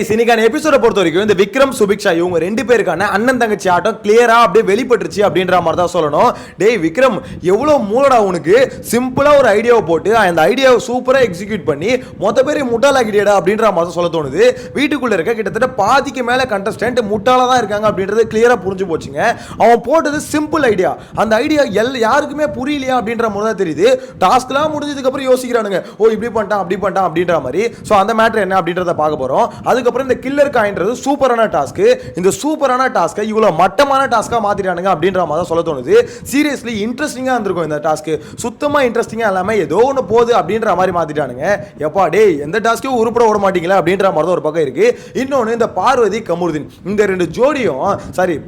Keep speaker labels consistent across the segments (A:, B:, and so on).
A: இன்னைக்கான எபிசோட பொறுத்த வரைக்கும் இந்த விக்ரம் சுபிக்ஷா இவங்க ரெண்டு பேருக்கான அண்ணன் தங்கச்சி ஆட்டம் கிளியரா அப்படியே வெளிப்பட்டுருச்சு அப்படின்ற மாதிரி தான் சொல்லணும். டேய் விக்ரம், எவ்வளோ மூலடா உனக்கு, சிம்பிளா ஒரு ஐடியாவை போட்டு அந்த ஐடியாவை சூப்பரா எக்ஸிக்யூட் பண்ணி மொத்த பேரை முட்டாளாக்கிட்டியடா அப்படின்ற மாதிரி தான் சொல்ல தோணுது. வீட்டுக்குள்ள இருக்க கிட்டத்தட்ட பாதிக்கு மேல கண்டஸ்டன்ட் முட்டாளா தான் இருக்காங்க அப்படின்றது கிளியரா புரிஞ்சு போச்சுங்க. அவன் போட்டது சிம்பிள் ஐடியா, அந்த ஐடியா யாருக்குமே புரியலையா அப்படின்ற மாதிரி தான் தெரியுது. டாஸ்க்லாம் முடிஞ்சதுக்கு அப்புறம் யோசிக்கிறானுங்க, ஓ இப்படி பண்ணிட்டான் அப்படி பண்ணிட்டான் அப்படின்ற மாதிரி. ஸோ அந்த மேட்டர் என்ன அப்படின்றத பார்க்க போறோம். அதுக்கப்புறம் இந்த கில்லர் காயின்றது சூப்பரான டாஸ்க். இந்த சூப்பரான டாஸ்கை இவ்வளவு மட்டமான டாஸ்கா மாத்திட்டானுங்க அப்படின்ற மாதிரி சொல்ல தோணுது. சீரியஸ்லி இன்ட்ரெஸ்டிங்கா இருந்திருக்கும் இந்த டாஸ்க். சுத்தமா இன்ட்ரெஸ்டிங்கா இல்லாம ஏதோ ஒன்று போகுது அப்படின்ற மாதிரி மாத்திட்டானுங்க. எப்பா டேய், எந்த டாஸ்க்கும் உருப்பட விட மாட்டீங்களா அப்படின்ற மாதிரி தான் ஒரு பக்கம் இருக்கு. இன்னொன்று இந்த பார்வதி கமருதீன் இந்த ரெண்டு ஜோடியும்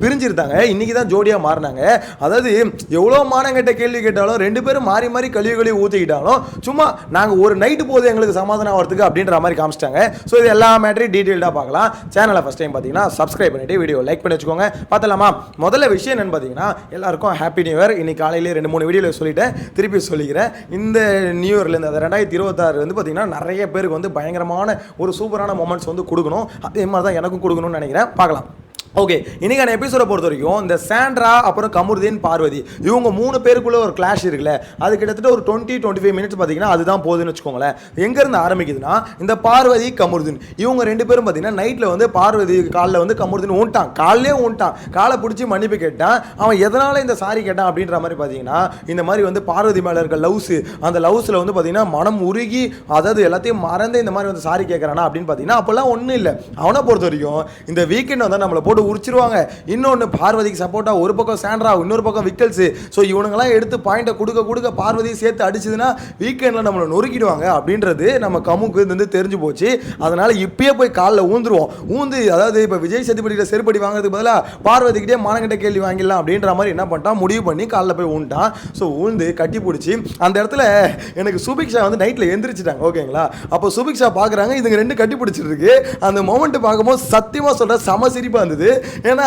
A: பிரிஞ்சிருந்தாங்க. இன்னைக்கு தான் ஜோடியா மாறினாங்க. அதாவது எவ்வளோ மானங்கிட்ட கேள்வி கேட்டாலும் ரெண்டு பேரும் மாறி மாறி கழுவி ஊற்றிக்கிட்டாலும் சும்மா நாங்கள் ஒரு நைட்டு போது எங்களுக்கு சமாதானம் ஆகிறதுக்கு அப்படின்ற மாதிரி காமிச்சிட்டாங்க. ஸோ இது எல்லா மேட்டரையும் டீட்டெயில்டாக பார்க்கலாம். சேனலை ஃபர்ஸ்ட் டைம் பார்த்தீங்கன்னா சப்ஸ்கிரைப் பண்ணிட்டு வீடியோ லைக் பண்ணி வச்சுக்கோங்க. பார்த்தலாமா? முதல்ல விஷயம் என்னன்னு பார்த்தீங்கன்னா, எல்லாருக்கும் ஹாப்பி நியூ இயர். இன்னைக்கு காலையிலே 2-3 வீடியோவில் சொல்லிட்டேன், திருப்பி சொல்லிக்கிறேன். இந்த நியூ இயர்லேருந்து 2026 வந்து பார்த்தீங்கன்னா நிறைய பேருக்கு வந்து பயங்கரமான ஒரு சூப்பரான மொமெண்ட்ஸ் வந்து கொடுக்கணும். அதே மாதிரி தான் எனக்கும் கொடுக்கணும்னு நினைக்கிறேன். பார்க்கலாம். ஓகே, இன்னைக்கான எபிசோட பொறுத்த வரைக்கும் இந்த சாண்ட்ரா அப்புறம் கமருதீன் பார்வதி இவங்க 3 பேருக்குள்ள ஒரு கிளாஷ் இருக்குல்ல, அது கிட்டத்தட்ட ஒரு 20-25 மினிட்ஸ் பார்த்தீங்கன்னா அதுதான் போகுதுன்னு வச்சுக்கோங்களேன். எங்கேருந்து ஆரம்பிக்குதுன்னா, இந்த பார்வதி கமருதீன் இவங்க ரெண்டு பேரும் பார்த்தீங்கன்னா நைட்டில் வந்து பார்வதி காலில் வந்து கமருதீன் ஊன்ட்டான், காலையே ஊன்ட்டான், காலை பிடிச்சி மன்னிப்பு கேட்டான். அவன் எதனால் இந்த சாரி கேட்டான் அப்படின்ற மாதிரி பார்த்தீங்கன்னா, இந்த மாதிரி வந்து பார்வதி மேலே இருக்க லவ்ஸு, அந்த லவ்ஸில் வந்து பார்த்தீங்கன்னா மனம் உருகி, அதாவது எல்லாத்தையும் மறந்து இந்த மாதிரி வந்து சாரி கேட்குறானா அப்படின்னு பார்த்தீங்கன்னா அப்போல்லாம் ஒன்றும் இல்லை. அவனை பொறுத்த வரைக்கும் இந்த வீக்கெண்ட் வந்து நம்மளை போட்டு உரிச்சிருவாங்க. இன்னொன்று பார்வதிக்கு சப்போர்ட்டா ஒரு பக்கம் சாண்ட்ரா, இன்னொரு பக்கம் விக்கல்ஸ். ஸோ இவனுங்கெல்லாம் எடுத்து பாயிண்டை கொடுக்க பார்வதியை சேர்த்து அடிச்சதுன்னா வீக்கெண்டில் நம்மளை நொறுக்கிடுவாங்க அப்படின்றது நம்ம கமுக்கு வந்து தெரிஞ்சு போச்சு. அதனால இப்பயே போய் காலில் ஊந்துருவோம். அதாவது இப்போ விஜய் சேதுபதியில் செருப்படி வாங்குறதுக்கு பதிலாக பார்வதிக்கிட்டே மானங்கிட்ட கேள்வி வாங்கிடலாம் அப்படின்ற மாதிரி என்ன பண்ணிட்டான், முடிவு பண்ணி காலில் போய் ஊன்ட்டான். ஸோ ஊந்து கட்டி பிடிச்சி அந்த இடத்துல எனக்கு சுபிக்ஷா வந்து நைட்டில் எந்திரிச்சிட்டாங்க. ஓகேங்களா? அப்போ சுபிக்ஷா பார்க்குறாங்க, இதுங்க ரெண்டு கட்டி பிடிச்சிருக்கு. அந்த மொமெண்ட் பார்க்கும்போது சத்தியமாக சொல்கிற செம சிரிப்பாக இருந்தது. ஏன்னா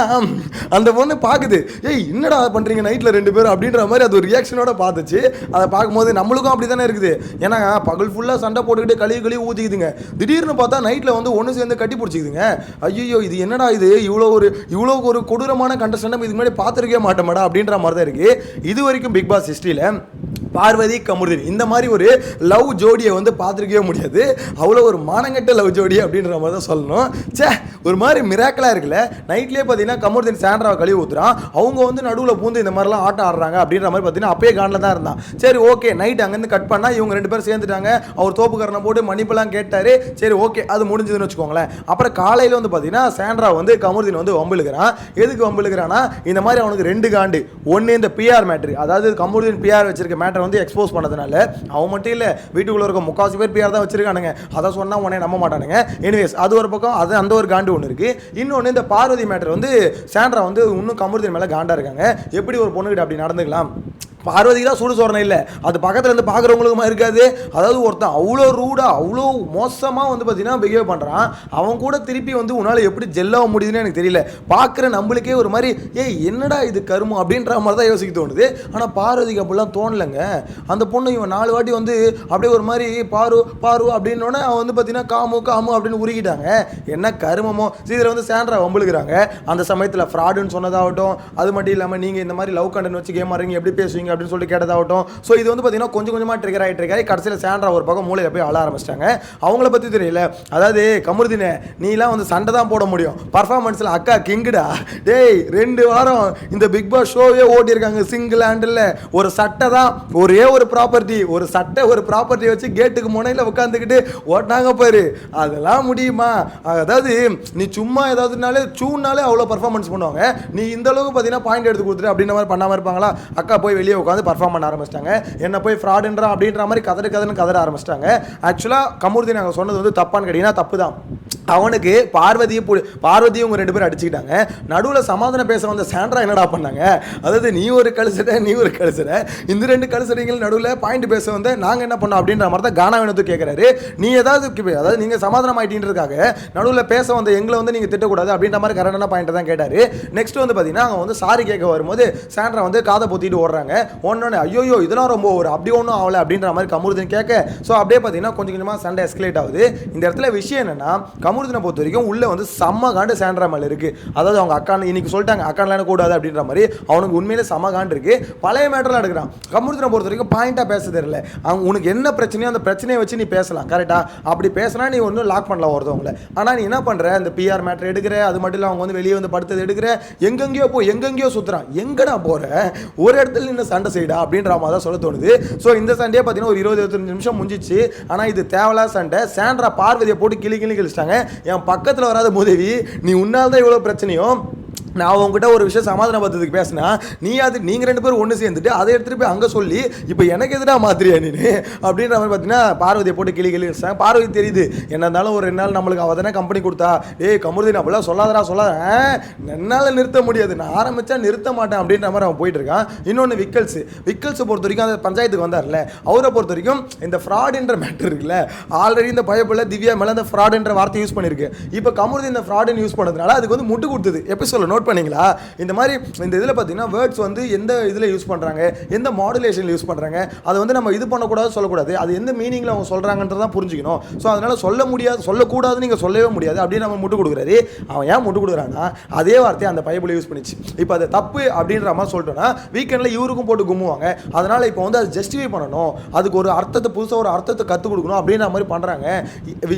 A: அந்த பொண்ணு பார்க்குது, ஏய் என்னடா பண்ணுறீங்க நைட்டில் ரெண்டு பேரும் அப்படின்ற மாதிரி அது ஒரு ரியாக்ஷனோட பார்த்துச்சு. அதை பார்க்கும்போது நம்மளுக்கும் அப்படி தானே இருக்குது. ஏன்னா பகல் ஃபுல்லாக சண்டை போட்டுக்கிட்டு கழுவி ஊற்றிக்குதுங்க, திடீர்னு பார்த்தா நைட்டில் வந்து ஒன்று சேர்ந்து கட்டி பிடிச்சிக்குதுங்க. ஐயோ இது என்னடா இது, இவ்வளோ ஒரு கொடூரமான கண்டஸ்டன்ட் இதுக்கு முன்னாடி பார்த்துருக்கே மாட்டோமாடா அப்படின்ற மாதிரி தான் இருக்குது. இது வரைக்கும் பிக் பாஸ் ஹிஸ்ட்ரியில் பார்வதி கமருதீன் இந்த மாதிரி ஒரு லவ் ஜோடியை வந்து பார்த்துருக்கவே முடியாது. அவ்வளோ ஒரு மானங்கட்ட லவ் ஜோடி அப்படின்ற மாதிரி தான் சொல்லணும். சே, ஒரு மாதிரி மிராக்கலாக இருக்குல்ல. நைட்லேயே பார்த்தீங்கன்னா கமருதீன் சாண்ட்ராவை கழுவி ஊற்றுறான், அவங்க வந்து நடுவில் பூந்து இந்த மாதிரிலாம் ஆட்டம் ஆடுறாங்க அப்படின்ற மாதிரி பார்த்தீங்கன்னா அப்பயே காண்டில் தான் இருந்தான். சரி ஓகே, நைட் அங்கேருந்து கட் பண்ணால் இவங்க ரெண்டு பேரும் சேர்ந்துட்டாங்க. அவர் தோப்புக்காரனை போட்டு மன்னிப்பெல்லாம் கேட்டார். சரி ஓகே, அது முடிஞ்சதுன்னு வச்சுக்கோங்களேன். அப்புறம் காலையில் வந்து பார்த்தீங்கன்னா சாண்ட்ரா வந்து கமருதீன் வந்து வம்பிழுக்கிறான். எதுக்கு வம்பிழுக்கிறான்னா, இந்த மாதிரி அவனுக்கு 2 காண்டு. ஒன்று இந்த பிஆர் மேட்ரு, அதாவது கமருதீன் பிஆர் வச்சிருக்க மேட்டர் வந்து எக்ஸ்போஸ் பண்ணதுனால. அவன் மட்டும் இல்லை, வீட்டுக்குள்ள இருக்க 3/4 பேர் பிஆர் தான் வச்சிருக்கானுங்க. அதை சொன்னா உடனே நம்ப மாட்டானுங்க. எனிவேஸ் அது ஒரு பக்கம், அது அந்த ஒரு காண்டு ஒன்று இருக்கு. இன்னொன்று இந்த பார்வதி மேட்டர் வந்து சாண்ட்ரா வந்து இன்னும் கமருதீன் மேலே காண்டா இருக்காங்க. எப்படி ஒரு பொண்ணுகிட்ட அப்படி நடந்துக்கலாம்? பார்வதிக்கு தான் சூடு சோரணை இல்லை, அது பக்கத்தில் இருந்து பார்க்குறவங்களுக்குமா இருக்காது. அதாவது ஒருத்தன் அவ்வளோ ரூடாக அவ்வளோ மோசமாக வந்து பார்த்தீங்கன்னா பிஹேவ் பண்ணுறான். அவன் கூட திருப்பி வந்து உன்னால் எப்படி ஜெல்லாக முடியுதுன்னு எனக்கு தெரியல. பார்க்குற நம்மளுக்கே ஒரு மாதிரி ஏய் என்னடா இது கருமம் அப்படின்ற மாதிரி தான் யோசிக்க தோணுது. ஆனால் பார்வதிக்கு அப்படிலாம் தோணலைங்க. அந்த பொண்ணு இவன் 4 வாட்டி வந்து அப்படியே ஒரு மாதிரி பாரு அப்படின்னோடனே அவன் வந்து பார்த்தீங்கன்னா காமு அப்படின்னு உருகிட்டாங்க. என்ன கருமமோ. இதில் வந்து சாண்ட்ரா வம்புழுக்கிறாங்க. அந்த சமயத்தில் ஃப்ராடுன்னு சொன்னதாகட்டும், அது மட்டும் இல்லாமல் நீங்கள் இந்த மாதிரி லவ் கண்டென்ட் வச்சு கேம் ஆடுறீங்க, எப்படி பேசுவீங்க அப்படின்னு சொல்லி கேட்டதாகட்டும். ஸோ இது வந்து பார்த்தீங்கன்னா கொஞ்சம் கொஞ்சமாக ட்ரிகர் ஆகி கடைசியில் சாண்ட்ரா ஒரு பக்கம் மூலையில் போய் அழ ஆரம்பிச்சிட்டாங்க. அவங்கள பற்றி தெரியல. அதாவது கமருதீனே, நீலாம் வந்து சண்டை தான் போட முடியும், பர்ஃபார்மன்ஸில் அக்கா கிங்குடா. டேய் 2 வாரம் இந்த பிக் பாஸ் ஷோவே ஓட்டியிருக்காங்க சிங்கிள் ஹேண்டில். ஒரு சட்டை தான், ஒரே ஒரு ப்ராப்பர்ட்டி, ஒரு ப்ராப்பர்ட்டி வச்சு கேட்டுக்கு முனையில் உட்காந்துக்கிட்டு ஓட்டாங்க பாரு. அதெல்லாம் முடியுமா? அதாவது நீ சும்மா ஏதாவதுனாலே சூனாலே அவ்வளோ பர்ஃபார்மன்ஸ் பண்ணுவாங்க. நீ இந்த அளவுக்கு பார்த்தீங்கன்னா பாயிண்ட் எடுத்து கொடுத்துட்டு அப்படின்ற மாதிரி பண்ணாமல் இருப்பாங்களா? அக்கா போய் வெளியே உட்காந்து பர்ஃபார்ம் பண்ண ஆரம்பிச்சிட்டாங்க. என்ன போய் ஃப்ராடுன்றா அப்படின்ற மாதிரி கதற ஆரம்பிச்சிட்டாங்க. ஆக்சுவலாக கமருதீன் நாங்கள் சொன்னது வந்து தப்பான்னு கேட்டீங்கன்னா தப்பு தான். அவனுக்கு பார்வதி இவங்க 2 பேரும் அடிச்சுக்கிட்டாங்க. நடுவில் சமாதானம் பேச வந்த சாண்ட்ரா என்னடா பண்ணாங்க? அதாவது நீ ஒரு கழுசடை இந்த 2 கழுசடைகள் நடுவில் பாயிண்ட் பேச வந்து நாங்கள் என்ன பண்ணோம் அப்படின்ற மாதிரி தான் கானா வேணுத்து கேட்குறாரு. நீ அதாவது நீங்கள் சமாதானம் ஆகிட்டீன்றதுக்காக நடுவில் பேச வந்த எங்களை வந்து நீங்கள் திட்டக்கூடாது அப்படின்ற மாதிரி கரெக்டான பாயிண்ட் தான் கேட்டார். நெக்ஸ்ட் வந்து பார்த்தீங்கன்னா அவங்க வந்து சாரி கேட்க வரும்போது சாண்ட்ரா வந்து காதை பொத்திட்டு ஓடுறாங்க. ஒன்னொன்னே ஐயோ இதெல்லாம் ரொம்ப ஒரு அப்படி ஒன்றும் ஆகலை அப்படின்ற மாதிரி கமருதீன் கேட்க. ஸோ அப்படியே பார்த்தீங்கன்னா கொஞ்சம் கொஞ்சமாக சண்டை எஸ்கலேட் ஆகுது. இந்த இடத்துல விஷயம் என்னன்னா, கமருதீனை பொறுத்த வரைக்கும் உள்ள வந்து செம்ம காண்டு சாண்ட்ரா மேல இருக்கு. அதாவது அவங்க அக்கா இன்னைக்கு சொல்லிட்டாங்க அக்காலாம் கூடாது அப்படின்ற மாதிரி அவனுக்கு உண்மையிலே செம்ம காண்டு இருக்கு. பழைய மேட்டர்லாம் எடுக்கிறான். கமருதீனை பொறுத்த வரைக்கும் பாயிண்டா பேச தெரியல. அவங்க உனக்கு என்ன பிரச்சனையோ அந்த பிரச்சனையை வச்சு நீ பேசலாம் கரெக்டா. அப்படி பேசினா நீ ஒன்றும் லாக் பண்ணலாம் ஒருத்தவங்கள. ஆனால் நீ என்ன பண்ற இந்த பிஆர் மேட்டர் எடுக்கிற, அது மட்டும் இல்லை அவங்க வந்து வெளியே வந்து படுத்தது எடுக்கிற, எங்கெங்கேயோ சுத்துறான். எங்கடா போற, ஒரு இடத்துல நின்று சண்டை செய்டா அப்படின்ற மாதிரி தான் சொல்ல தோணுது. ஸோ இந்த சண்டையே பார்த்தீங்கன்னா ஒரு 20-25 நிமிஷம் முடிஞ்சிச்சு. ஆனால் இது தேவையில்லாத சண்டை. சாண்ட்ரா பார்வதியை போட்டு கிளி கிழிச்சிட்டாங்க. என் பக்கத்தில் வராத உதவி நீ உன்னால் தான் இவ்வளோ பிரச்சனையும். நான் உங்ககிட்ட ஒரு விஷயம் சமாதானப்படுத்துறதுக்கு பேசினா நீங்கள் 2 பேரும் ஒன்று சேர்ந்துட்டு அதை எடுத்துகிட்டு போய் அங்கே சொல்லி இப்போ எனக்கு எதிராக மாத்திரியா நீ அப்படின்ற மாதிரி பார்த்தீங்கன்னா பார்வதியை போட்டு கிளி வச்சாங்க. பார்வதி தெரியுது என்ன இருந்தாலும் ஒரு 2 நாள் நம்மளுக்கு அவள் தானே கம்பெனி கொடுத்தா. கமருதீன் அப்படிலாம் சொல்லாத என்னால் நிறுத்த முடியாது, நான் ஆரம்பித்தா நிறுத்த மாட்டேன் அப்படின்ற மாதிரி அவன் போயிட்டு இருக்கான். இன்னொன்று விக்கல்ஸை பொறுத்த வரைக்கும் அந்த பஞ்சாயத்துக்கு வந்தார்ல, அவரை பொறுத்த வரைக்கும் இந்த ஃப்ராடுன்ற மேட்டர் இருக்குல்ல, ஆல்ரெடி இந்த பயப்பில் திவ்யா மேலே அந்த ஃப்ராடுன்ற வார்த்தை யூஸ் பண்ணியிருக்கு. இப்போ கமருதீன் இந்த ஃப்ராடுன்னு யூஸ் பண்ணதுனால அதுக்கு வந்து முட்டு கொடுத்தது. எப்படி சொல்ல நோட் பண்ணீங்களா? இந்த மாதிரி இந்த இதில் பார்த்தீங்கன்னா வேர்ட்ஸ் வந்து எந்த இதில் யூஸ் பண்ணுறாங்க, எந்த மாடுலேஷனில் யூஸ் பண்ணுறாங்க, அதை வந்து நம்ம இது பண்ணக்கூடாது சொல்லக்கூடாது, அது எந்த மீனிங்கில் அவங்க சொல்கிறாங்கன்றதான் புரிஞ்சுக்கணும். ஸோ அதனால் சொல்லக்கூடாது நீங்கள் சொல்லவே முடியாது அப்படின்னு நம்ம முட்டு கொடுக்குறாரு. அவன் ஏன் முட்டு கொடுக்குறான்னா அதே வார்த்தையை அந்த பைபிள் யூஸ் பண்ணிச்சு. இப்போ அது தப்பு அப்படின்ற மாதிரி சொல்லிட்டோன்னா வீக்கெண்டில் இவருக்கும் போட்டு கும்புவாங்க. அதனால் இப்போ வந்து அதை ஜஸ்டிஃபை பண்ணணும், அதுக்கு ஒரு அர்த்தத்தை புதுசாக ஒரு அர்த்தத்தை கற்றுக் கொடுக்கணும் அப்படின்ற மாதிரி பண்ணுறாங்க.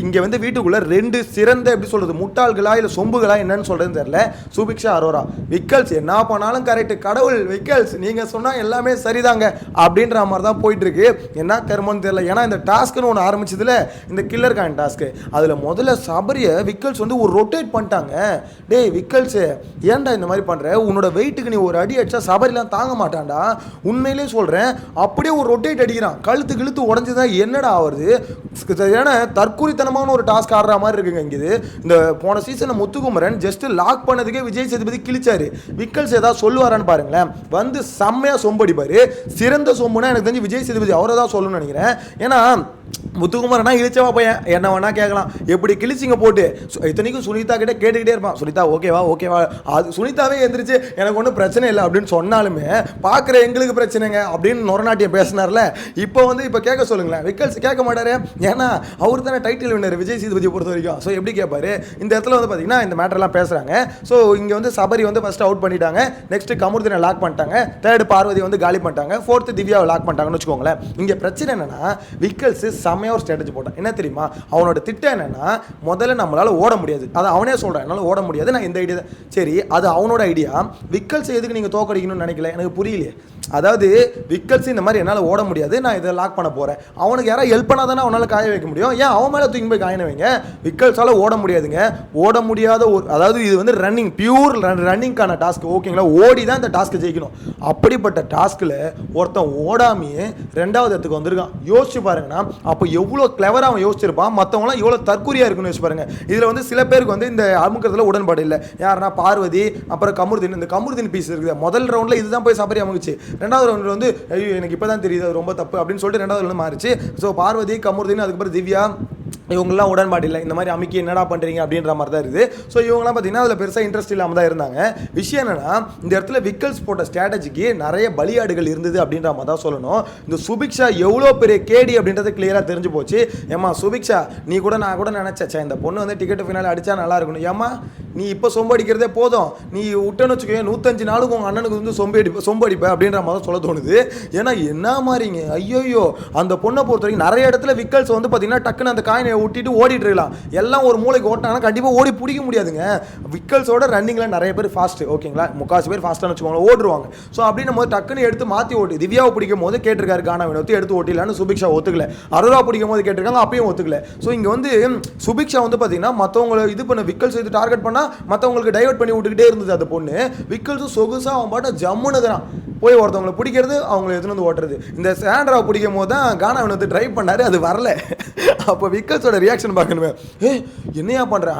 A: இங்கே வந்து வீட்டுக்குள்ளே 2 சிறந்த எப்படி சொல்கிறது முட்டாள்களா இல்லை சொம்புகளா என்னன்னு சொல்கிறதுன்னு தெரியல. சுபிக்ஷா அரோரா. விக்கல்ஸ் என்ன பண்ணாலும் கரெக்ட், கடவுள் விக்கல்ஸ் நீங்க சொன்னா எல்லாமே சரிதாங்க அப்படின்ற மாதிரி தான் போயிட்டு இருக்கு. என்ன கர்மம்னு தெரியல. ஏன்னா இந்த டாஸ்க்னு ஒன்று ஆரம்பிச்சதுல இந்த கில்லர் காயின் டாஸ்க், அதுல முதல்ல சபரிய விக்கல்ஸ் வந்து ஒரு ரொட்டேட் பண்ணிட்டாங்க. டேய் விக்கல்ஸ் ஏன்டா இந்த மாதிரி பண்ற, உன்னோட வெயிட்டுக்கு நீ ஒரு அடி அடிச்சா சபரிலாம் தாங்க மாட்டான்டா. உண்மையிலே சொல்றேன், அப்படியே ஒரு ரொட்டேட் அடிக்கிறான். கழுத்து உடஞ்சுதான் என்னடா ஆகுது. ஏன்னா தற்கொலைத்தனமான ஒரு டாஸ்க் ஆடுற மாதிரி இருக்குங்க. இங்கே இந்த போன சீசன் முத்துக்குமரன் ஜஸ்ட் லாக் பண்ணதுக்கே விஜய் சேதுபதி கிழிச்சாரு. விக்கல்ஸ் ஏதாவது சொல்லுவாரான்னு பாருங்களேன். வந்து செம்மையா சொம்படிப்பாரு. சிறந்த சொம்புனா எனக்கு தெரிஞ்சு விஜய் சேதுபதி அவரை தான் சொல்லணும்னு நினைக்கிறேன். ஏன்னா முத்துக்குமாரனா இழிச்சவா பையன், என்ன வேணா கேட்கலாம், எப்படி கிழிச்சிங்க போட்டு. இத்தனைக்கும் சுனிதா கிட்ட கேட்டுக்கிட்டே இருப்பான், சுனிதா ஓகேவா அது சுனிதாவே எந்திரிச்சு எனக்கு ஒன்றும் பிரச்சனை இல்லை அப்படின்னு சொன்னாலுமே பார்க்குற எங்களுக்கு பிரச்சனைங்க அப்படின்னு நொரநாட்டியம் பேசினார்ல. இப்போ கேட்க சொல்லுங்களேன், விக்கல்ஸ் கேட்க மாட்டாரு. ஏன்னா அவர் தானே டைட்டில் வின்னர் விஜய் சேதுபதியை பொறுத்த வரைக்கும். ஸோ எப்படி கேட்பாரு. இந்த இடத்துல வந்து பார்த்தீங்கன்னா இந்த மேட்டர்லாம் பேசுகிறாங்க. ஸோ இங்கே வந்து சபரி வந்து ஃபர்ஸ்ட் அவுட் பண்ணிட்டாங்க, நெக்ஸ்ட் கமருதீனை லாக் பண்ணிட்டாங்க, தேர்ட் பார்வதி வந்து காலி பண்ணிட்டாங்க, ஃபோர்த் திவ்யாவை லாக் பண்ணிட்டாங்கன்னு வச்சுக்கோங்களேன். இங்கே பிரச்சனை என்னன்னா விக்கல்ஸ் செம்மையாக ஒரு ஸ்ட்ராட்டஜி போட்டான். என்ன தெரியுமா அவனோட திட்டம் என்னன்னா, முதல்ல நம்மளால ஓட முடியாது, அதை அவனே சொல்றான், என்னால ஓட முடியாது, நான் இந்த ஐடியா சரி அது அவனோட ஐடியா. விக்கல்ஸ் எதுக்கு நீங்க தோக்கடிக்கணும்னு நினைக்கல, எனக்கு புரியலையே. அதாவது விக்கல்ஸ் இந்த மாதிரி என்னால் ஓட முடியாது, நான் இதை லாக் பண்ண போறேன், அவனுக்கு யாராவது ஹெல்ப் பண்ணாதானே அவனால் காய வைக்க முடியும், ஏன் அவன் மேலே தூக்கி போய் காயின வைங்க. விக்கல்ஸால் ஓட முடியாதுங்க, ஓட முடியாத ஒரு அதாவது இது வந்து ரன்னிங் பியூர் ரன்னிங்கான டாஸ்க் ஓகேங்களா, ஓடி தான் இந்த டாஸ்க்கு ஜெயிக்கணும். அப்படிப்பட்ட டாஸ்கில் ஒருத்தன் ஓடாமையே 2வது இடத்துக்கு வந்திருக்கான். யோசிச்சு பாருங்கன்னா அப்போ எவ்வளோ கிளவராக அவன் யோசிச்சிருப்பான், மற்றவங்களாம் எவ்வளோ தற்கூரியாக இருக்குன்னு யோசிச்சு பாருங்க. இதில் வந்து சில பேருக்கு வந்து இந்த அமுக்கிறதுல உடன்பாடு இல்லை. யாருன்னா பார்வதி, அப்புறம் கமருதீன். இந்த கமருதீன் பீஸ் இருக்குது, முதல் ரவுண்டில் இதுதான் போய் சபரி அமுக்குச்சு, 2வது ரவுண்டில் வந்து ஐயோ எனக்கு இப்போ தான் தெரியுது அது ரொம்ப தப்பு அப்படின்னு சொல்லிட்டு 2வது ரவுண்ட் மாறிச்சு. ஸோ பார்வதி, கமருதீன், அதுக்கப்புறம் திவ்யா இவங்கெல்லாம் உடன்பாடு இல்லை, இந்த மாதிரி அமைக்கி என்னடா பண்ணுறீங்க அப்படின்ற மாதிரி தான் இருக்குது. ஸோ இவங்கெல்லாம் பார்த்தீங்கன்னா அதில் பெருசாக இன்ட்ரெஸ்ட் இல்லாமல் தான் இருந்தாங்க. விஷயம் என்னன்னா இந்த இடத்துல விக்கல்ஸ் போட்ட ஸ்ட்ராட்டஜிக்கு நிறைய பலியாடுகள் இருந்தது அப்படின்ற மாதிரி தான் சொல்லணும். இந்த சுபிக்ஷா எவ்வளோ பெரிய கேடி அப்படின்றது கிளியராக தெரிஞ்சு போச்சு. ஏமா சுபிக்ஷா நீ கூட நான் கூட நினச்சேன் இந்த பொண்ணு வந்து டிக்கெட் ஃபினால் அடித்தா நல்லா இருக்கணும், ஏமா நீ இப்போ சொம்பு அடிக்கிறதே போதும், நீ விட்டேன்னு வச்சுக்கோ 105 நாளுக்கு உங்கள் அண்ணனுக்கு வந்து சொம்பு அடிப்பேன் அப்படின்ற மாதிரி சொல்ல தோணுது. ஏன்னா என்ன மாதிரிங்க ஐயோயோ அந்த பொண்ணை பொறுத்த வரைக்கும் நிறைய இடத்துல விக்கல்ஸ் வந்து பார்த்தீங்கன்னா டக்குன்னு அந்த காயினை விட்டுட்டு ஓடிட்டு இருக்கலாம். எல்லாம் ஒரு மூளைக்கு ஓட்டாங்கன்னா கண்டிப்பாக ஓடி பிடிக்க முடியாதுங்க. விக்கல்ஸோட ரன்னிங்கில் நிறைய பேர் ஃபாஸ்ட் ஓகேங்களா, 3/4 பேர் ஃபாஸ்ட்டாக வச்சுக்கோங்க ஓடுவாங்க. ஸோ அப்படின்னும் போது டக்குன்னு எடுத்து மாற்றி ஓட்டி திவ்யாவை பிடிக்கும் போது கேட்டிருக்காரு கானா வினோத்தி எடுத்து ஓட்டிலான்னு சுபிக்ஷா ஒத்துக்கல, அரோரா பிடிக்கும் போது கேட்டிருக்காங்க அப்பயும் ஒத்துக்கல. ஸோ இங்கே வந்து சுபிக்ஷா வந்து பார்த்தீங்கன்னா மற்றவங்களை இது பண்ண விக்கல்ஸ் இது டார்கெட் பண்ணால் மற்றவங்களுக்கு டைவர்ட் பண்ணி விட்டுக்கிட்டே இருந்தது அந்த பொண்ணு. விக்கல்ஸும் சொகுசா அவன் பாட்ட ஜம்முனுக்குறான் போய் ஒருத்தவங்களை பிடிக்கிறது அவங்களை எடுத்துன்னு வந்து ஓட்டுறது. இந்த சாண்ட்ராவை பிடிக்கும் போது தான் கானா வினோத்து ட்ரை பண்ணாரு, அது வரல. அப்போ விக்கல்ஸோட ரியாக்ஷன் பார்க்கணுமே, என்னையா பண்ற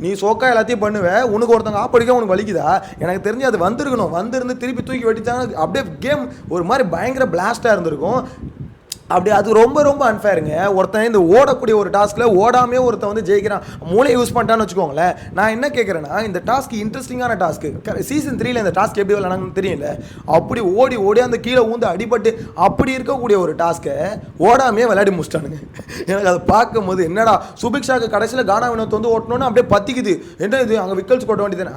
A: நீ சோக்கா எல்லாத்தையும் பண்ணுவேன், உனக்கு ஒருத்தவங்க ஆப்படிக்க உனக்கு வலிக்குதா, எனக்கு தெரிஞ்சு அது வந்திருக்கணும், வந்திருந்து திருப்பி தூக்கி வெட்டிச்சாங்க அப்படியே கேம் ஒரு மாதிரி பயங்கர பிளாஸ்டாக இருந்திருக்கும். அப்படி அது ரொம்ப ரொம்ப அன்ஃபேருங்க. ஒருத்தன் இந்த ஓடக்கூடிய ஒரு டாஸ்கில் ஓடாமே ஒருத்தன் வந்து ஜெயிக்கிறான், மூளையை யூஸ் பண்ணிட்டான்னு வச்சுக்கோங்களேன். நான் என்ன கேட்குறேன்னா, இந்த டாஸ்க் இன்ட்ரெஸ்டிங்கான டாஸ்க்கு. சீசன் 3ல இந்த டாஸ்க் எப்படி விளாடாங்கன்னு தெரியல. அப்படி ஓடி ஓடி அந்த கீழே ஊந்து அடிபட்டு அப்படி இருக்கக்கூடிய ஒரு டாஸ்க்கை ஓடாமே விளையாடி முடிச்சிட்டானுங்க. எனக்கு அதை பார்க்கும்போது என்னடா சுபிக்ஷாக்கு கடைசியில் கானா வினோத் வந்து ஓட்டணும்னு அப்படியே பற்றிக்குது. என்ன இது அங்கே விக்கல்ஸ் ஓட்ட வேண்டியதானே,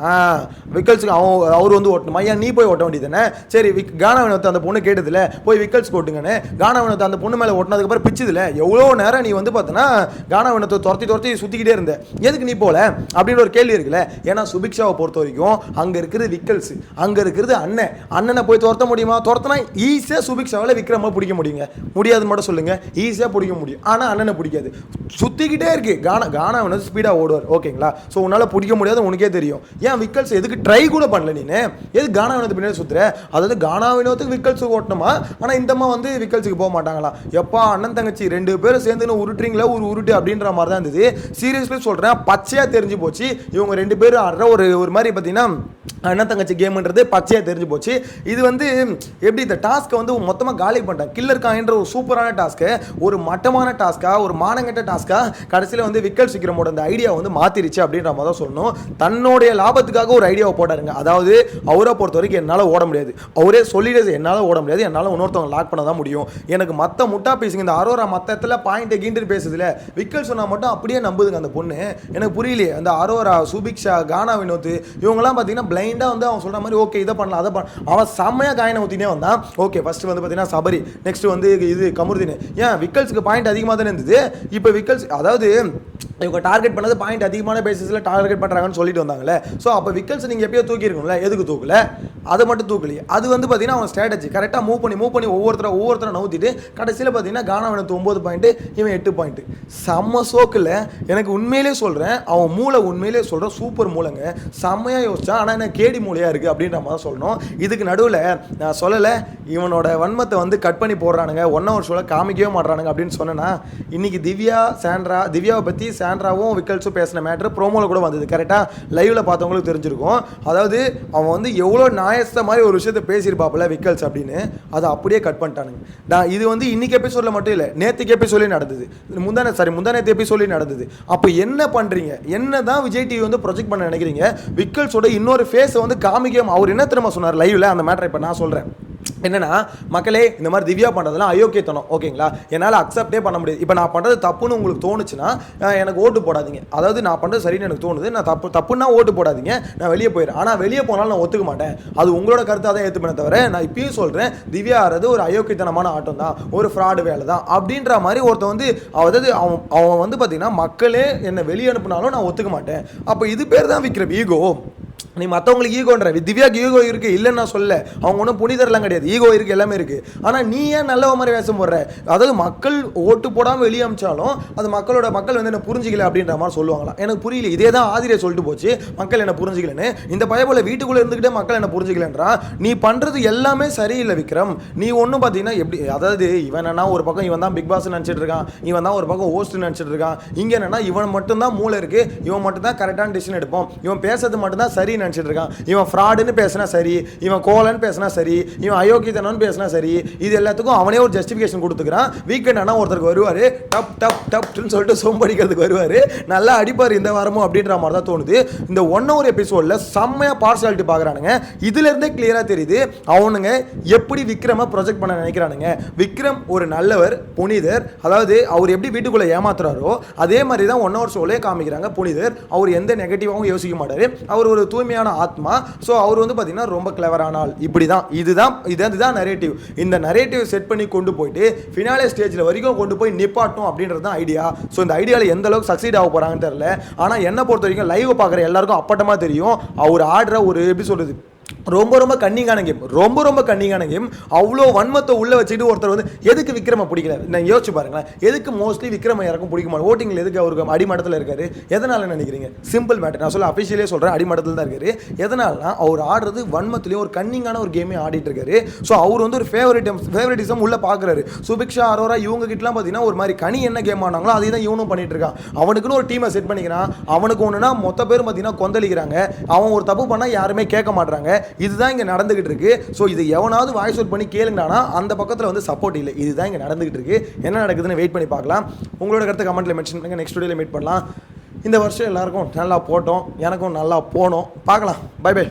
A: விக்கல்ஸுக்கு அவர் வந்து ஓட்டணும், ஐயா நீ போய் ஓட்ட வேண்டியதானே. சரி கானா வினோத் அந்த பொண்ணு கேட்டதில்ல போய் விக்கல்ஸ் ஓட்டுங்கன்னு. கானா வினோத் அந்த பொண்ணு மேலே ஓட்டினதுக்கப்புறம் பிச்சுதுல எவ்வளோ நேரம் நீ வந்து பார்த்தனா கானா வினோத்தை துரத்தி சுற்றிக்கிட்டே இருந்த, எதுக்கு நீ போல அப்படின்னு ஒரு கேள்வி இருக்குல்ல. ஏன்னா சுபிக்ஷாவை பொறுத்த வரைக்கும் அங்கே இருக்கிறது விக்கல்ஸ், அங்கே இருக்கிறது அண்ணனை போய் துரத்த முடியுமா? துரத்தினா ஈஸியாக சுபிக்ஷாவில் விக்ரமா பிடிக்க முடியுங்க, முடியாதுன்னு மட்டும் சொல்லுங்க. ஈஸியாக பிடிக்க முடியும், ஆனால் அண்ணனை பிடிக்காது, சுற்றிக்கிட்டே இருக்கு. கானா வினோத் ஸ்பீடாக ஓடுவார், ஓகேங்களா? ஸோ உன்னால் பிடிக்க முடியாது உனக்கே தெரியும். ஏன் விக்கல்ஸ் எதுக்கு ட்ரை கூட பண்ணல நீனு? எது கானா வினோத் பின்னாடி சுற்றுற? அதாவது கானா வினோத்துக்கு விக்கல்ஸ் ஓட்டணுமா, ஆனால் இந்தம்மா வந்து விக்கல்ஸுக்கு போக மாட்டாங்களா? எப்பா அண்ணன் தங்கச்சி 2 பேரும் சேர்ந்து உருட்டுறீங்களா ஒரு உருட்டு அப்படின்ற மாதிரி தான் இருந்தது. சீரியஸ்லி சொல்கிறேன், பச்சையாக தெரிஞ்சு போச்சு இவங்க 2 பேரும் ஆடுற ஒரு மாதிரி பார்த்தீங்கன்னா அண்ணன் தங்கச்சி கேம்ன்றது பச்சையாக தெரிஞ்சு போச்சு. இது வந்து எப்படி இந்த டாஸ்க்கை வந்து மொத்தமாக காலி பண்ணிட்டாங்க. கில்லர் காயின்ற ஒரு சூப்பரான டாஸ்க்கை ஒரு மட்டமான டாஸ்க்காக, ஒரு மானங்கட்ட டாஸ்க்காக கடைசியில் வந்து விக்கல் விக்ரமோட அந்த ஐடியா வந்து மாற்றிருச்சு அப்படின்ற மாதிரி தான் சொல்லணும். தன்னுடைய லாபத்துக்காக ஒரு ஐடியாவை போட்டாருங்க. அதாவது அவரை பொறுத்த வரைக்கும் என்னால் ஓட முடியாது, அவரே சொல்லிடுது என்னால் ஓட முடியாது, என்னால் இன்னொருத்தவங்க லாக் பண்ண தான் முடியும். எனக்கு மற்ற முட்டா பேசுங்க இந்த அரோரா மற்றத்தில் பாயிண்ட் கீண்டு பேசுதுல, விக்கல் சொன்னால் மட்டும் அப்படியே நம்புதுங்க அந்த பொண்ணு. எனக்கு புரியலையே. அந்த அரோரா, சுபிக்ஷா, கானா வினோத் இவங்கெல்லாம் பார்த்தீங்கன்னா பிளைண்டாக வந்து அவன் சொல்கிற மாதிரி ஓகே இதை பண்ணலாம் அதை அவன் செம்மையாக காயினை ஊற்றினே வந்தான். ஓகே ஃபஸ்ட்டு வந்து பார்த்தீங்கன்னா சபரி, நெக்ஸ்ட் வந்து இது கமருதீன். ஏன் விக்கல்ஸுக்கு பாயிண்ட் அதிகமாக தானே இருந்தது. இப்போ விக்கல்ஸ் அதாவது இவங்க டார்கெட் பண்ணது பாயிண்ட் அதிகமான பேசிஸில் டார்கெட் பண்ணுறாங்கன்னு சொல்லிட்டு வந்தாங்களே. ஸோ அப்போ விக்கல்ஸ் நீங்கள் எப்பயோ தூக்கியிருக்கணும்ல, எதுக்கு தூக்கல? அதை மட்டும் தூக்கலையே. அது வந்து பார்த்தீங்கன்னா அவன் ஸ்ட்ராட்டஜி கரெக்டாக மூவ் பண்ணி ஒவ்வொருத்தரை நவுத்திட்டு கடைசியில் பார்த்தீங்கன்னா கானா வினோத் 9 பாயிண்ட்டு, இவன் 8 பாயிண்ட்டு. செம்ம சோக்கில். எனக்கு உண்மையிலே சொல்கிறேன், அவன் மூளை உண்மையிலே சொல்கிறேன் சூப்பர் மூளைங்க, செம்மையாக யோசிச்சான். ஆனால் என்ன கேடி மூளையாக இருக்குது அப்படின்ற மாதிரி சொல்லணும். இதுக்கு நடுவில் நான் சொல்லலை இவனோட வன்மத்தை வந்து கட் பண்ணி போடுறானுங்க, 1 hour ஷோவில் காமிக்கவே மாட்றானுங்க அப்படின்னு சொன்னேன்னா, இன்றைக்கி திவ்யாவை பற்றி சாண்ட்ராவும் விக்கல்ஸும் பேசின மேட்ரு ப்ரோமோவில் கூட வந்தது. கரெக்டாக லைவில் பார்த்தவங்களுக்கு தெரிஞ்சிருக்கும். அதாவது அவன் வந்து எவ்வளோ நாயஸ்த மாதிரி ஒரு விஷயத்தை பேசியிருப்பாப்புல விக்கல்ஸ் அப்படின்னு, அதை அப்படியே கட் பண்ணிட்டானுங்க. இது வந்து இன்னைக்கு எபிசோடில் மட்டும் இல்லை, நேற்றுக்கு எபிசோட்லேயும் நடந்தது, முந்தானத்து எபிசோட்லேயும் நடந்தது. அப்போ என்ன பண்ணுறீங்க? என்ன தான் விஜய் டிவி வந்து ப்ரொஜெக்ட் பண்ண நினைக்கிறீங்க? விக்கல்ஸோட இன்னொரு ஃபேஸை வந்து காமிக்க அவர் என்ன திரும்ப சொன்னார் லைவில், அந்த மேட்டரை இப்போ நான் சொல்கிறேன். என்னன்னா மக்களே, இந்த மாதிரி திவ்யா பண்ணுறதுலாம் அயோக்கியத்தனம், ஓகேங்களா? என்னால் அக்செப்டே பண்ண முடியாது. இப்போ நான் பண்ணுறது தப்புன்னு உங்களுக்கு தோணுச்சுன்னா எனக்கு ஓட்டு போடாதீங்க. அதாவது நான் பண்ணுறது சரின்னு எனக்கு தோணுது, நான் தப்புன்னா ஓட்டு போடாதீங்க, நான் வெளியே போயிடுறேன். ஆனால் வெளியே போனாலும் நான் ஒத்துக்க மாட்டேன், அது உங்களோட கருத்தை தான் ஏற்றுப்பேனே தவிர நான் இப்பயும் சொல்கிறேன் திவ்யா ஆடுறது ஒரு அயோக்கியத்தனமான ஆட்டம் தான், ஒரு ஃப்ராடு வேலை தான் அப்படின்ற மாதிரி ஒருத்தன் வந்து அதாவது அவன் வந்து பார்த்தீங்கன்னா மக்களே என்னை வெளியே அனுப்புனாலும் நான் ஒத்துக்க மாட்டேன். அப்போ இது பேர் தான் விக்ரம் ஈகோ. நீ மற்றவங்களுக்கு ஈகோன்ற, திவ்யாவுக்கு ஈகோ இருக்குது இல்லைன்னு நான் சொல்ல, அவங்க ஒன்றும் புனிதரெல்லாம் கிடையாது, ஈகோ இருக்குது எல்லாமே இருக்குது. ஆனால் நீ ஏன் நல்ல மாதிரி வேஷம் போடுற? அதாவது மக்கள் ஓட்டு போடாமல் வெளியே அமிச்சாலும் அது மக்கள் வந்து என்ன புரிஞ்சிக்கல அப்படின்ற மாதிரி சொல்லுவாங்களாம். எனக்கு புரியல. இதே தான் ஆதிரியை சொல்லிட்டு போச்சு, மக்கள் என்ன புரிஞ்சிக்கலன்னு. இந்த பயபோல வீட்டுக்குள்ளே இருந்துக்கிட்டே மக்கள் என்ன புரிஞ்சிக்கலன்றா. நீ பண்ணுறது எல்லாமே சரியில்லை விக்ரம். நீ ஒன்றும் பார்த்தீங்கன்னா எப்படி, அதாவது இவன் என்ன ஒரு பக்கம் இவன் தான் பிக் பாஸ் நினச்சிட்டு இருக்கான், இவன் தான் ஒரு பக்கம் ஹோஸ்ட் நினச்சிட்டு இருக்கான். இங்கே என்னன்னா இவன் மட்டும்தான் மூளை இருக்குது, இவன் மட்டும்தான் கரெக்டான டிசிஷன் எடுப்போம், இவன் பேசுறது மட்டும்தான் சரி நினச்சிட்டு இருக்கான். இவன் ஃப்ராடுன்னு பேசினா சரி, இவன் கோலன்னு பேசினா சரி, இவன் அயோக்கியத்தனம்னு பேசினா சரி, இது எல்லாத்துக்கும் அவனே ஒரு ஜஸ்டிஃபிகேஷன் கொடுத்துக்கிறான். வீக்கெண்ட் ஆனால் ஒருத்தருக்கு வருவார், டப் டப் டப்னு சொல்லிட்டு சோம்படிக்கிறதுக்கு வருவார், நல்லா அடிப்பார் இந்த வாரமும் அப்படின்ற மாதிரி தான் தோணுது. இந்த 1 hour எபிசோடில் செம்மையாக பார்ஷாலிட்டி பார்க்குறானுங்க. இதுலேருந்தே கிளியராக தெரியுது அவனுங்க எப்படி விக்ரமை ப்ரொஜெக்ட் பண்ண நினைக்கிறானுங்க. விக்ரம் ஒரு நல்லவர், புனிதர். அதாவது அவர் எப்படி வீட்டுக்குள்ளே ஏமாத்துறாரோ அதே மாதிரி தான் 1 hour ஷோலே காமிக்கிறாங்க. புனிதர், அவர் எந்த நெகட்டிவாகவும் யோசிக்க மாட்டார், அவர் ஒரு தூய்மையான ஆத்மா. ஸோ அவர் வந்து பார்த்தீங்கன்னா ரொம்ப கிளவரான ஆள். இப்படி தான் இதுதான் நரேட்டிவ். இந்த நரேட்டிவ் செட் பண்ணி கொண்டு போயிட்டு ஃபினாலே ஸ்டேஜில் வரைக்கும் கொண்டு போய் நிப்பாட்டும் அப்படின்றது தான் ஐடியா. ஸோ இந்த ஐடியாவில் எந்த அளவுக்கு சக்சீட் ஆக போகிறாங்கன்னு தெரியல. ஆனால் என்ன பொறுத்த வரைக்கும் லைவ் பார்க்குற எல்லாருக்கும் அப்பட்டமாக தெரியும் அவர் ஆடுற ஒரு எப்படி சொல்கிறது ரொம்ப கன்னிங்கான கேம், ரொம்ப கன்னிங்கான கேம். அவ்வளோ வன்மத்தை உள்ளே வச்சுட்டு ஒருத்தர் வந்து எதுக்கு விக்ரம பிடிக்கல நான் யோசிச்சு பாருங்களேன். எதுக்கு மோஸ்ட்லி விக்ரம யாருக்கும் பிடிக்க மாட்டேன். ஓட்டிங்கில் எதுக்கு அவருக்கு அடிமட்டத்தில் இருக்காரு? எதனால நினைக்கிறீங்க? சிம்பிள் மேட்டர், நான் சொல்ல அஃபிஷியலே சொல்கிறேன், அடிமட்டத்தில் தான் இருக்காரு. எதனால்னா அவர் ஆடுறது வன்மத்துலேயும் ஒரு கன்னிங்கான ஒரு கேமே ஆடிட்டு இருக்காரு. ஸோ அவர் வந்து ஒரு ஃபேவரட்டிசம் உள்ளே பார்க்குறாரு. சுபிக்ஷா, அரோரா இவங்க கிட்டலாம் பார்த்தீங்கன்னா ஒரு மாதிரி கனி என்ன கேம் ஆனாங்களோ அதே தான் இவனும் பண்ணிட்டு இருக்கான். அவனுக்குன்னு ஒரு டீமை செட் பண்ணிக்கிறான். அவனுக்கு ஒன்றுனா மொத்த பேரும் பார்த்தீங்கன்னா கொந்தளிக்கிறாங்க. அவன் ஒரு தப்பு பண்ணால் யாருமே கேட்க மாட்டாங்க. இதுதான் இங்கே நடந்துகிட்டு இருக்கு. ஸோ இது எவனாவது வாய்ஸ் அவுட் பண்ணி கேளுங்கனா அந்த பக்கத்தில் வந்து சப்போர்ட் இல்லை. இதுதான் இங்கே நடந்துகிட்டு இருக்கு. என்ன நடக்குதுன்னு வெயிட் பண்ணி பார்க்கலாம். உங்களோட கருத்தை கமெண்ட்ல மென்ஷன் பண்ணுங்க. நெக்ஸ்ட் வீடியோவில் மீட் பண்ணலாம். இந்த வருஷம் எல்லாருக்கும் நல்லா போட்டோம், எனக்கும் நல்லா போனோம். பார்க்கலாம். Bye by.